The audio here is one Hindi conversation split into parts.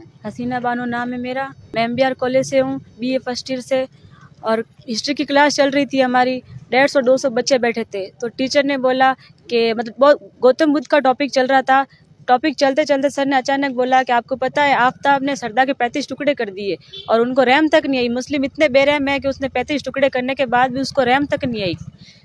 हैं? हसीना बानो नाम है मेरा। मैं MBR कॉलेज से हूँ, BA फर्स्ट ईयर से। और हिस्ट्री की क्लास चल रही थी हमारी, 150-200 बच्चे बैठे थे। तो टीचर ने बोला कि मतलब बहुत गौतम बुद्ध का टॉपिक चल रहा था। टॉपिक चलते चलते सर ने अचानक बोला कि आपको पता है आफताब ने सरदा के 35 टुकड़े कर दिए और उनको रहम तक नहीं आई। मुस्लिम इतने बेरहम है कि उसने 35 टुकड़े करने के बाद भी उसको रहम तक नहीं आई।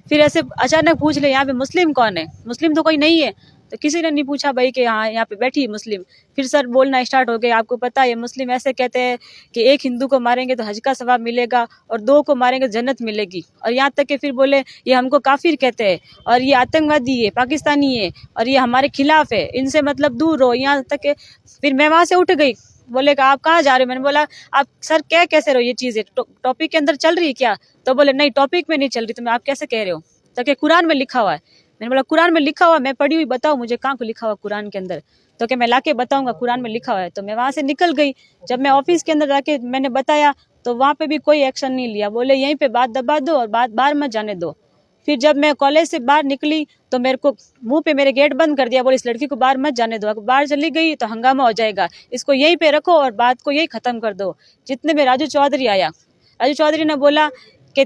फिर ऐसे अचानक पूछ ले यहाँ पे मुस्लिम कौन है, मुस्लिम तो कोई नहीं है। तो किसी ने नहीं पूछा भाई कि हाँ यहाँ पे बैठी मुस्लिम। फिर सर बोलना स्टार्ट हो गए, आपको पता है मुस्लिम ऐसे कहते हैं कि एक हिंदू को मारेंगे तो हज का सवाब मिलेगा और 2 को मारेंगे जन्नत मिलेगी। और यहाँ तक कि फिर बोले ये हमको काफिर कहते हैं और ये आतंकवादी है, पाकिस्तानी है और ये हमारे खिलाफ है, इनसे मतलब दूर रहो। यहाँ तक के फिर मैं वहां से उठ गई। बोले कि आप कहाँ जा रहे हो? मैंने बोला आप सर क्या कैसे रहो, ये चीजें टॉपिक के अंदर चल रही है क्या? तो बोले नहीं टॉपिक में नहीं चल रही। तो मैं आप कैसे कह रहे हो? तो कि कुरान में लिखा हुआ है। मैंने बोला कुरान में लिखा हुआ, मैं पढ़ी हुई बताओ मुझे कहाँ को लिखा हुआ कुरान के अंदर। तो कि मैं लाके बताऊंगा कुरान में लिखा हुआ है। तो मैं वहां से निकल गई। जब मैं ऑफिस के अंदर जाके मैंने बताया तो वहां पे भी कोई एक्शन नहीं लिया। बोले यहीं पे बात दबा दो और बात बाहर मत जाने दो। फिर जब मैं कॉलेज से बाहर निकली तो मेरे को मुंह पे मेरे गेट बंद कर दिया। बोले इस लड़की को बाहर मत जाने दो, बाहर चली गई तो हंगामा हो जाएगा, इसको यहीं पे रखो और बात को यही खत्म कर दो। जितने में राजू चौधरी आया, राजू चौधरी ने बोला कि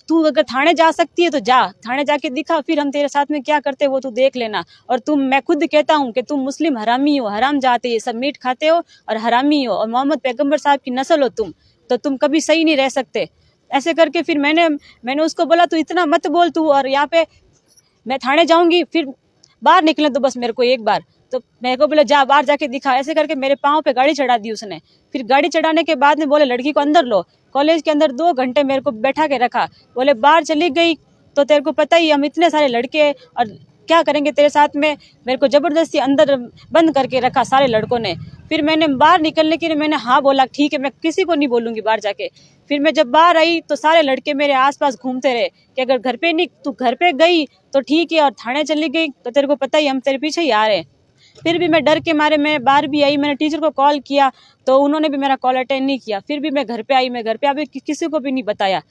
तू अगर थाने जा सकती है तो जा, थाने जाके दिखा, फिर हम तेरे साथ में क्या करते वो तू देख लेना। और मैं खुद कहता हूँ कि तुम मुस्लिम हरामी हो, हराम जाते, ये सब मीट खाते हो और हरामी हो और मोहम्मद पैगंबर साहब की नस्ल हो तुम, तो तुम कभी सही नहीं रह सकते। ऐसे करके फिर मैंने उसको बोला तू इतना मत बोल तू, और यहाँ पे मैं थाने जाऊंगी, फिर बाहर निकले तो बस मेरे को एक बार। तो मेरे को बोले जा बाहर जाके दिखा। ऐसे करके मेरे पाँव पे गाड़ी चढ़ा दी उसने। फिर गाड़ी चढ़ाने के बाद में बोले लड़की को अंदर लो। कॉलेज के अंदर 2 घंटे मेरे को बैठा के रखा। बोले बाहर चली गई तो तेरे को पता ही हम इतने सारे लड़के और क्या करेंगे तेरे साथ में। मेरे को जबरदस्ती अंदर बंद करके रखा सारे लड़कों ने। फिर मैंने बाहर निकलने के लिए मैंने हाँ बोला ठीक है मैं किसी को नहीं बोलूंगी बाहर जाके। फिर मैं जब बाहर आई तो सारे लड़के मेरे आसपास घूमते रहे कि अगर घर पे नहीं तू घर पे गई तो ठीक है और थाने चली गई तो तेरे को पता ही हम तेरे पीछे ही आ रहे हैं। फिर भी मैं डर के मारे मैं बाहर भी आई, मैंने टीचर को कॉल किया तो उन्होंने भी मेरा कॉल अटेंड नहीं किया। फिर भी मैं घर पे आई, मैं घर पे अभी किसी को भी नहीं बताया।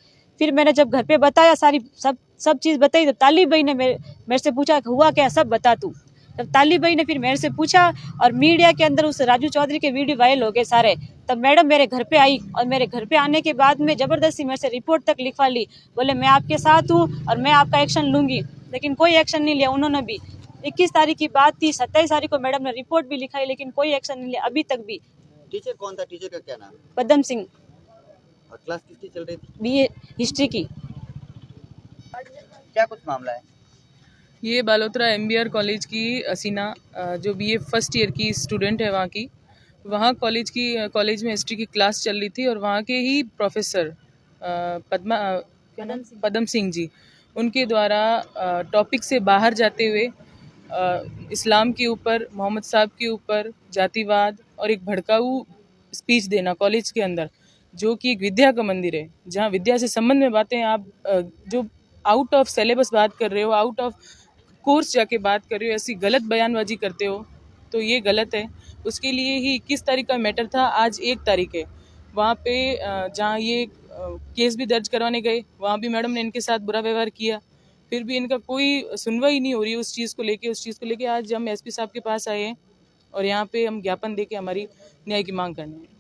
फिर मैंने जब घर पे बताया सारी सब चीज़ बताई तो तालिब भाई ने मेरे से पूछा हुआ क्या, सब बता तू। तब तालिब भाई ने फिर मेरे से पूछा और मीडिया के अंदर उस राजू चौधरी के वीडियो वायरल हो गए सारे। तब मैडम मेरे घर पे आई और मेरे घर पे आने के बाद में जबरदस्ती मेरे से रिपोर्ट तक लिखवा ली। बोले मैं आपके साथ हूँ और मैं आपका एक्शन लूंगी, लेकिन कोई एक्शन नहीं लिया उन्होंने भी। 21 तारीख की बात थी, 27 तारीख को मैडम ने रिपोर्ट भी लिखाई लेकिन कोई एक्शन नहीं लिया अभी तक भी। टीचर कौन था? टीचर का क्या नाम? पदम सिंह। और क्लास किसकी चल रही थी? BA हिस्ट्री की। क्या कुछ मामला है? ये बालोतरा MBR कॉलेज की हसीना जो BA फर्स्ट ईयर की स्टूडेंट है वहाँ की, वहाँ कॉलेज में हिस्ट्री की क्लास चल रही थी और वहाँ के ही प्रोफेसर पदम सिंह जी उनके द्वारा टॉपिक से बाहर जाते हुए इस्लाम के ऊपर, मोहम्मद साहब के ऊपर, जातिवाद और एक भड़काऊ स्पीच देना कॉलेज के अंदर, जो कि एक विद्या का मंदिर है जहाँ विद्या से संबंध में बातें आप जो आउट ऑफ सिलेबस बात कर रहे हो, आउट ऑफ कोर्स जाके बात कर रहे हो, ऐसी गलत बयानबाजी करते हो तो ये गलत है। उसके लिए ही 21 तारीख का मैटर था, आज 1 तारीख है। वहाँ पे जहाँ ये केस भी दर्ज करवाने गए वहाँ भी मैडम ने इनके साथ बुरा व्यवहार किया, फिर भी इनका कोई सुनवाई नहीं हो रही उस चीज़ को लेके आज हम SP साहब के पास आए हैं और यहाँ पे हम ज्ञापन देके हमारी न्याय की मांग करने हैं।